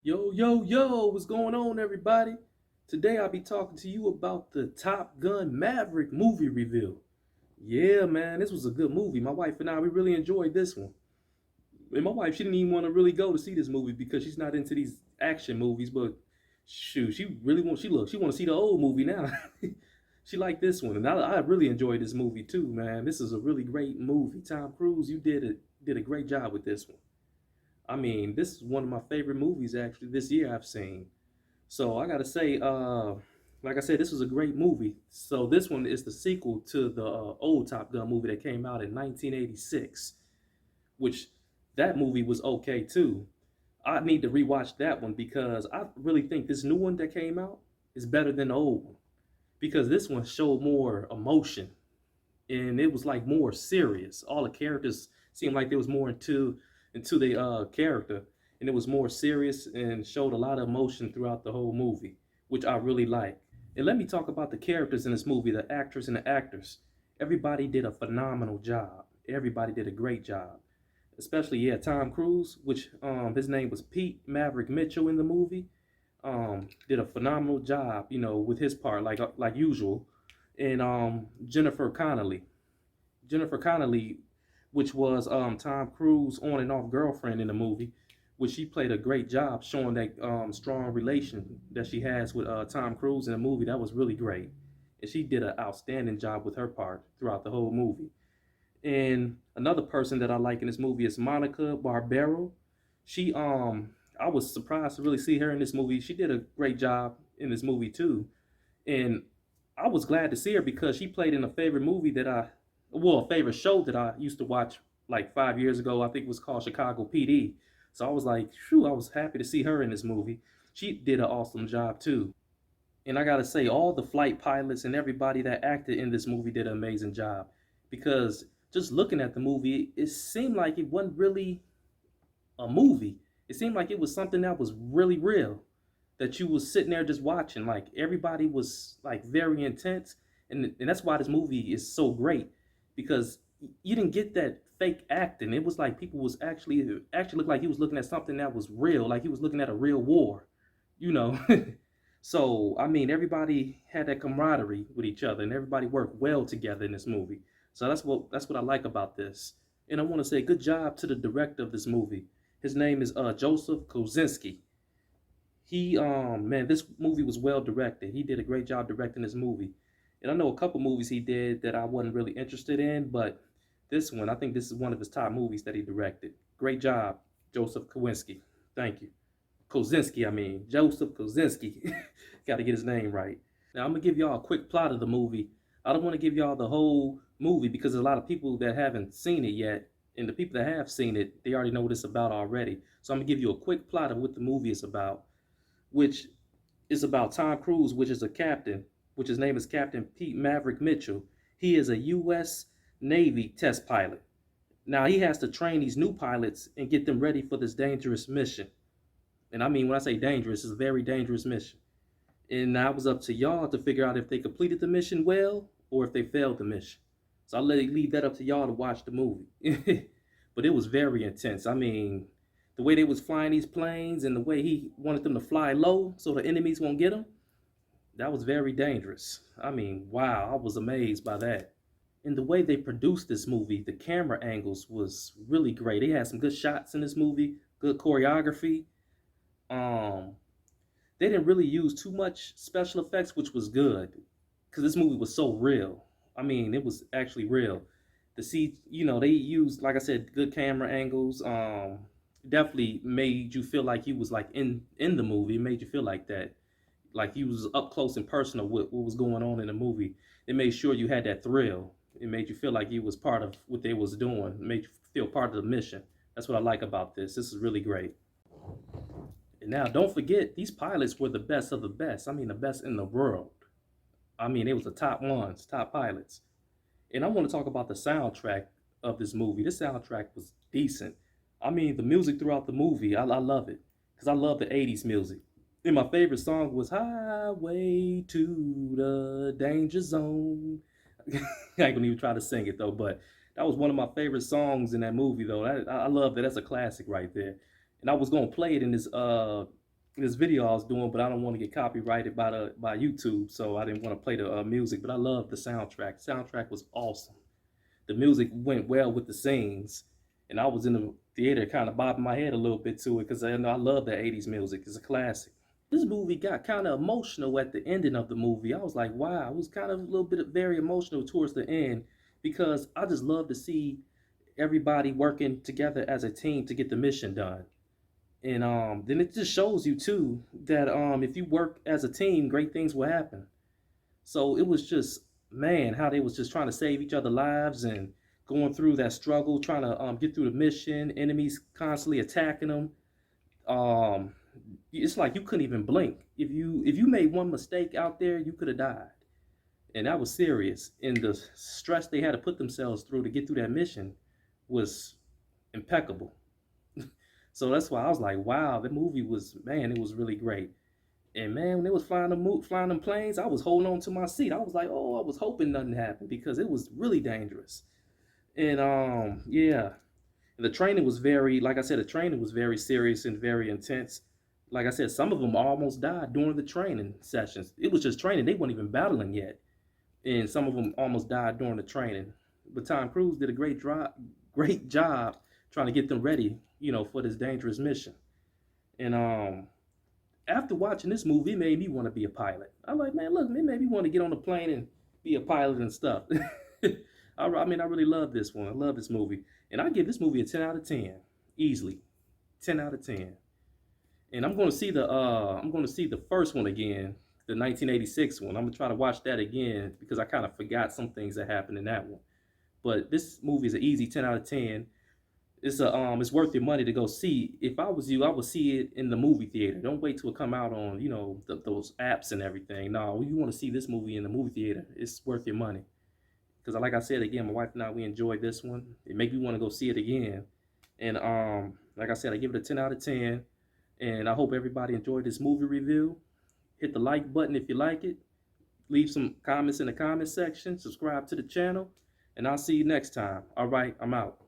Yo, yo, yo, what's going on, everybody? Today I'll be talking to you about the Top Gun Maverick movie review. Yeah, man, this was a good movie. My wife and I, we really enjoyed this one. And my wife, she didn't even want to really go to see this movie because she's not into these action movies, but shoot, she really wants, she want to see the old movie now. She liked this one, and I really enjoyed this movie too, man. This is a really great movie. Tom Cruise, you did a great job with this one. I mean, this is one of my favorite movies actually this year I've seen. So I gotta say, like I said, this was a great movie. So this one is the sequel to the old Top Gun movie that came out in 1986, which that movie was okay too. I need to rewatch that one because I really think this new one that came out is better than the old one because this one showed more emotion and it was like more serious. All the characters seemed like they was more into the character, and it was more serious and showed a lot of emotion throughout the whole movie, which I really like. And let me talk about the characters in this movie, the actors and the actors. Everybody did a phenomenal job. Everybody did a great job. Especially, yeah, Tom Cruise, which his name was Pete Maverick Mitchell in the movie. Did a phenomenal job, with his part, like usual. And Jennifer Connelly. Jennifer Connelly, which was Tom Cruise on and off girlfriend in the movie, which she played a great job showing that strong relation that she has with Tom Cruise in the movie. That was really great, and she did an outstanding job with her part throughout the whole movie. And another person that I like in this movie is Monica Barbero. She I was surprised to really see her in this movie. She did a great job in this movie too, and I was glad to see her because she played in a favorite movie that a favorite show that I used to watch like 5 years ago. I think it was called Chicago PD. So I was like, phew, I was happy to see her in this movie. She did an awesome job too. And I gotta say, all the flight pilots and everybody that acted in this movie did an amazing job. Because just looking at the movie, it seemed like it wasn't really a movie. It seemed like it was something that was really real. That you was sitting there just watching. Like everybody was like very intense. And that's why this movie is so great. Because you didn't get that fake acting. It was like people was actually looked like he was looking at something that was real, like he was looking at a real war, you know. So I mean, everybody had that camaraderie with each other, and everybody worked well together in this movie. So that's what I like about this. And I want to say good job to the director of this movie. His name is Joseph Kosinski. He man, this movie was well directed. He did a great job directing this movie. And I know a couple movies he did that I wasn't really interested in, but this one, I think this is one of his top movies that he directed. Great job, Joseph Kowinski. Thank you. Kosinski, I mean, Joseph Kosinski. Got to get his name right. Now, I'm going to give y'all a quick plot of the movie. I don't want to give y'all the whole movie because there's a lot of people that haven't seen it yet. And the people that have seen it, they already know what it's about already. So I'm going to give you a quick plot of what the movie is about, which is about Tom Cruise, which is a captain, which his name is Captain Pete Maverick Mitchell. He is a U.S. Navy test pilot. Now he has to train these new pilots and get them ready for this dangerous mission. And I mean, when I say dangerous, it's a very dangerous mission. And now it was up to y'all to figure out if they completed the mission well or if they failed the mission. So I'll leave that up to y'all to watch the movie. But it was very intense. I mean, the way they was flying these planes and the way he wanted them to fly low so the enemies won't get them, that was very dangerous. I mean, wow, I was amazed by that. And the way they produced this movie, the camera angles was really great. They had some good shots in this movie, good choreography. Um, they didn't really use too much special effects, which was good because this movie was so real. I mean, it was actually real. The see, they used, like I said, good camera angles. Definitely made you feel like you was like in the movie. It made you feel like that, like you was up close and personal with what was going on in the movie. It made sure you had that thrill. It made you feel like you was part of what they was doing. It made you feel part of the mission. That's what I like about this. This is really great. And now, don't forget, these pilots were the best of the best. I mean, the best in the world. I mean, they was the top ones, top pilots. And I want to talk about the soundtrack of this movie. This soundtrack was decent. I mean, the music throughout the movie, I love it. Because I love the 80s music. And my favorite song was Highway to the Danger Zone. I ain't gonna even try to sing it though, but that was one of my favorite songs in that movie though. I love that. That's a classic right there. And I was gonna play it in this this video I was doing, but I don't want to get copyrighted by YouTube, so I didn't want to play the music. But I love the soundtrack. The soundtrack was awesome. The music went well with the scenes, and I was in the theater kind of bobbing my head a little bit to it because I know I love the '80s music. It's a classic. This movie got kind of emotional at the ending of the movie. I was like, wow, it was kind of a little bit very emotional towards the end because I just love to see everybody working together as a team to get the mission done. And then it just shows you too that if you work as a team, great things will happen. So it was just, man, how they was just trying to save each other lives and going through that struggle, trying to get through the mission, enemies constantly attacking them. Um, it's like you couldn't even blink. If you made one mistake out there, you could have died. And that was serious. And the stress they had to put themselves through to get through that mission was impeccable. So that's why I was like, wow, the movie was, man, it was really great. And man, when they was flying them planes, I was holding on to my seat. I was like, oh, I was hoping nothing happened because it was really dangerous. And yeah, the training was very, like I said, the training was very serious and very intense. Like I said, some of them almost died during the training sessions. It was just training; they weren't even battling yet, and some of them almost died during the training. But Tom Cruise did a great job trying to get them ready, for this dangerous mission. And after watching this movie, it made me want to be a pilot. I'm like, man, look, it made me want to get on a plane and be a pilot and stuff. I mean, I really love this one. I love this movie. And I give this movie a 10 out of 10. Easily. 10 out of 10. And I'm going to see the first one again, the 1986 one. I'm going to try to watch that again because I kind of forgot some things that happened in that one. But this movie is an easy 10 out of 10. It's worth your money to go see. If I was you, I would see it in the movie theater. Don't wait till it come out on, those apps and everything. No, you want to see this movie in the movie theater. It's worth your money. Because like I said again, my wife and I, we enjoyed this one. It made me want to go see it again. And like I said, I give it a 10 out of 10. And I hope everybody enjoyed this movie review. Hit the like button if you like it. Leave some comments in the comment section. Subscribe to the channel. And I'll see you next time. All right, I'm out.